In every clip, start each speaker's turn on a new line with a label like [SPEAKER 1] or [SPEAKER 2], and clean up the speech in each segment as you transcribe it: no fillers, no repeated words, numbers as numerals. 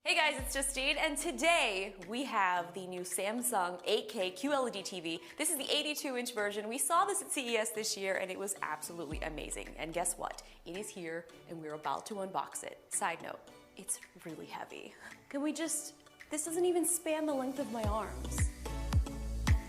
[SPEAKER 1] Hey guys, it's Justine, and today we have the new Samsung 8K QLED TV. This is the 82-inch version. We saw this at CES this year, and it was absolutely amazing. And guess what? It is here, and we're about to unbox it. Side note, it's really heavy. Can we just... This doesn't even span the length of my arms.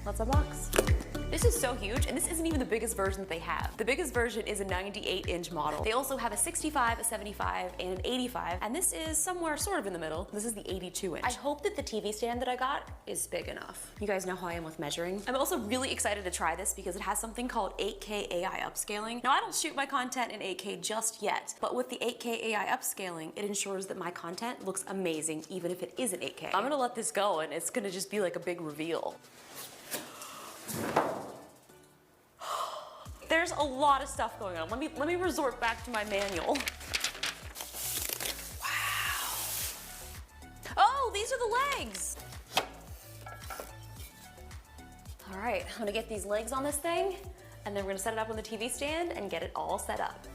[SPEAKER 1] Let's unbox. This is so huge, and this isn't even the biggest version that they have. The biggest version is a 98-inch model. They also have a 65, a 75, and an 85, and this is somewhere sort of in the middle. This is the 82-inch. I hope that the TV stand that I got is big enough. You guys know how I am with measuring. I'm also really excited to try this because it has something called 8K AI upscaling. Now, I don't shoot my content in 8K just yet, but with the 8K AI upscaling, it ensures that my content looks amazing even if it isn't 8K. I'm gonna let this go, and it's gonna just be like a big reveal. There's a lot of stuff going on. Let me resort back to my manual. Wow. Oh, these are the legs. All right, I'm gonna get these legs on this thing, and then we're gonna set it up on the TV stand and get it all set up.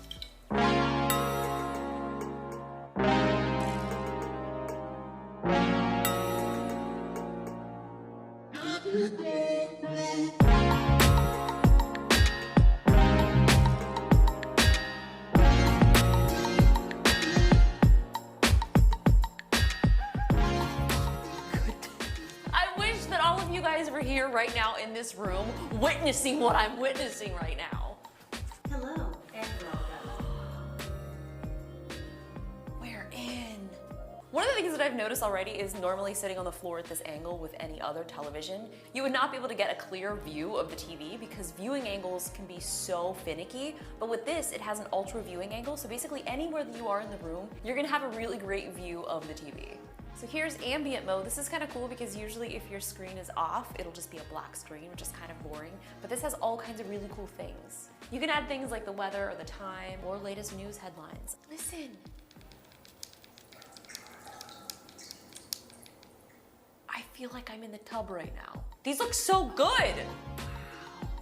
[SPEAKER 1] You guys were here right now in this room witnessing what I'm witnessing right now.
[SPEAKER 2] Hello and welcome.
[SPEAKER 1] We're in. One of the things that I've noticed already is normally sitting on the floor at this angle with any other television, you would not be able to get a clear view of the TV because viewing angles can be so finicky. But with this, it has an ultra viewing angle, so basically anywhere that you are in the room, you're gonna have a really great view of the TV. So here's ambient mode. This is kind of cool because usually if your screen is off, it'll just be a black screen, which is kind of boring. But this has all kinds of really cool things. You can add things like the weather or the time or latest news headlines. Listen. I feel like I'm in the tub right now. These look so good.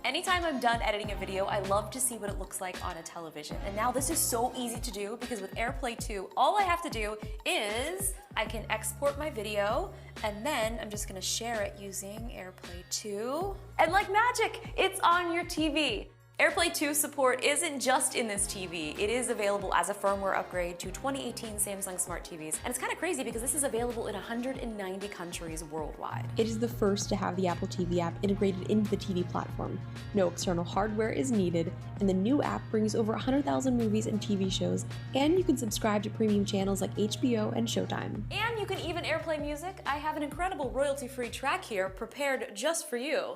[SPEAKER 1] Anytime I'm done editing a video, I love to see what it looks like on a television. And now this is so easy to do because with AirPlay 2, all I have to do is I can export my video and then I'm just gonna share it using AirPlay 2. And like magic, it's on your TV. AirPlay 2 support isn't just in this TV, it is available as a firmware upgrade to 2018 Samsung Smart TVs. And it's kind of crazy because this is available in 190 countries worldwide.
[SPEAKER 3] It is the first to have the Apple TV app integrated into the TV platform. No external hardware is needed, and the new app brings over 100,000 movies and TV shows, and you can subscribe to premium channels like HBO and Showtime.
[SPEAKER 1] And you can even AirPlay music. I have an incredible royalty-free track here prepared just for you.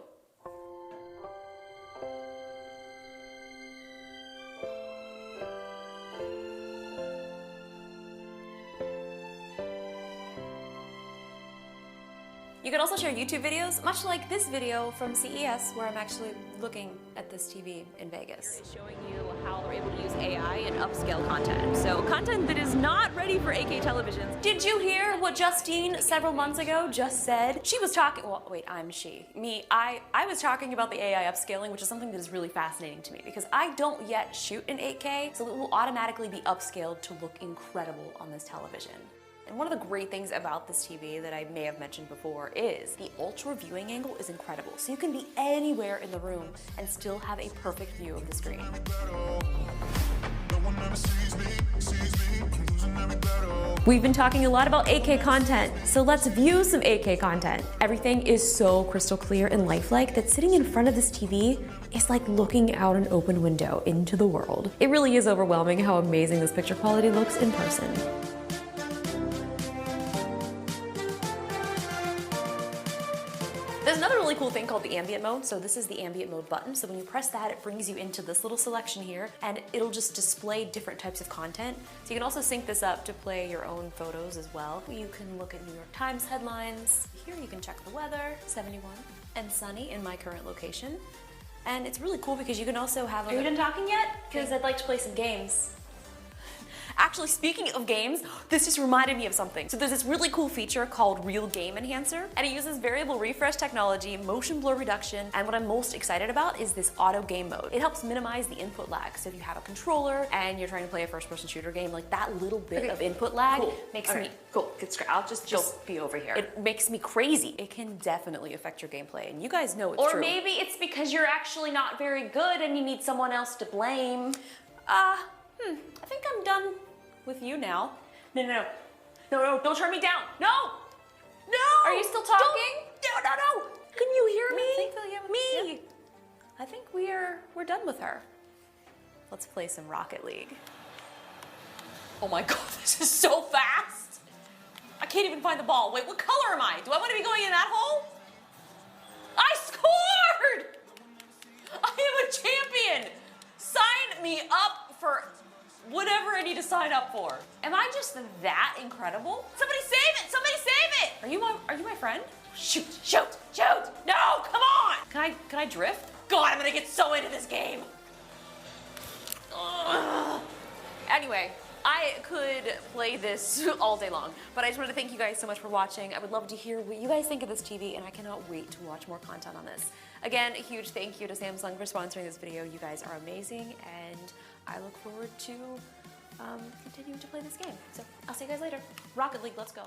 [SPEAKER 1] You can also share YouTube videos, much like this video from CES, where I'm actually looking at this TV in Vegas. It's showing you how we're able to use AI and upscale content. So content that is not ready for 8K televisions. Did you hear what Justine several months ago just said? She was talking, well, wait, I'm she. Me, I was talking about the AI upscaling, which is something that is really fascinating to me because I don't yet shoot in 8K, so it will automatically be upscaled to look incredible on this television. And one of the great things about this TV that I may have mentioned before is the ultra viewing angle is incredible. So you can be anywhere in the room and still have a perfect view of the screen. We've been talking a lot about 8K content, so let's view some 8K content. Everything is so crystal clear and lifelike that sitting in front of this TV is like looking out an open window into the world. It really is overwhelming how amazing this picture quality looks in person. There's another really cool thing called the ambient mode. So this is the ambient mode button. So when you press that, it brings you into this little selection here and it'll just display different types of content. So you can also sync this up to play your own photos as well. You can look at New York Times headlines. Here you can check the weather, 71 and sunny in my current location. And it's really cool because you can also have... Are you done talking yet? Because I'd like to play some games. Actually, speaking of games, this just reminded me of something. So there's this really cool feature called Real Game Enhancer, and it uses variable refresh technology, motion blur reduction, and what I'm most excited about is this auto game mode. It helps minimize the input lag. So if you have a controller and you're trying to play a first-person shooter game, like that little bit of input lag makes me
[SPEAKER 2] Cool. I'll just be over here.
[SPEAKER 1] It makes me crazy. It can definitely affect your gameplay, and you guys know it's true.
[SPEAKER 2] Or maybe it's because you're actually not very good and you need someone else to blame.
[SPEAKER 1] I think I'm done with you now.
[SPEAKER 2] No, don't turn me down. No!
[SPEAKER 1] No!
[SPEAKER 2] Are you still talking?
[SPEAKER 1] No. Can you hear me?
[SPEAKER 2] Me.
[SPEAKER 1] I think we're done with her. Let's play some Rocket League. Oh my god, this is so fast! I can't even find the ball. Wait, what color am I? Do I want to be going in that hole? I scored! I am a champion! Sign me up for whatever I need to sign up for. Am I just that incredible? Somebody save it! Somebody save it! Are you my friend? Shoot! No, come on! Can I drift? God, I'm gonna get so into this game. Ugh. Anyway, I could play this all day long, but I just wanted to thank you guys so much for watching. I would love to hear what you guys think of this TV, and I cannot wait to watch more content on this. Again, a huge thank you to Samsung for sponsoring this video. You guys are amazing, and I look forward to continuing to play this game. So I'll see you guys later. Rocket League, let's go.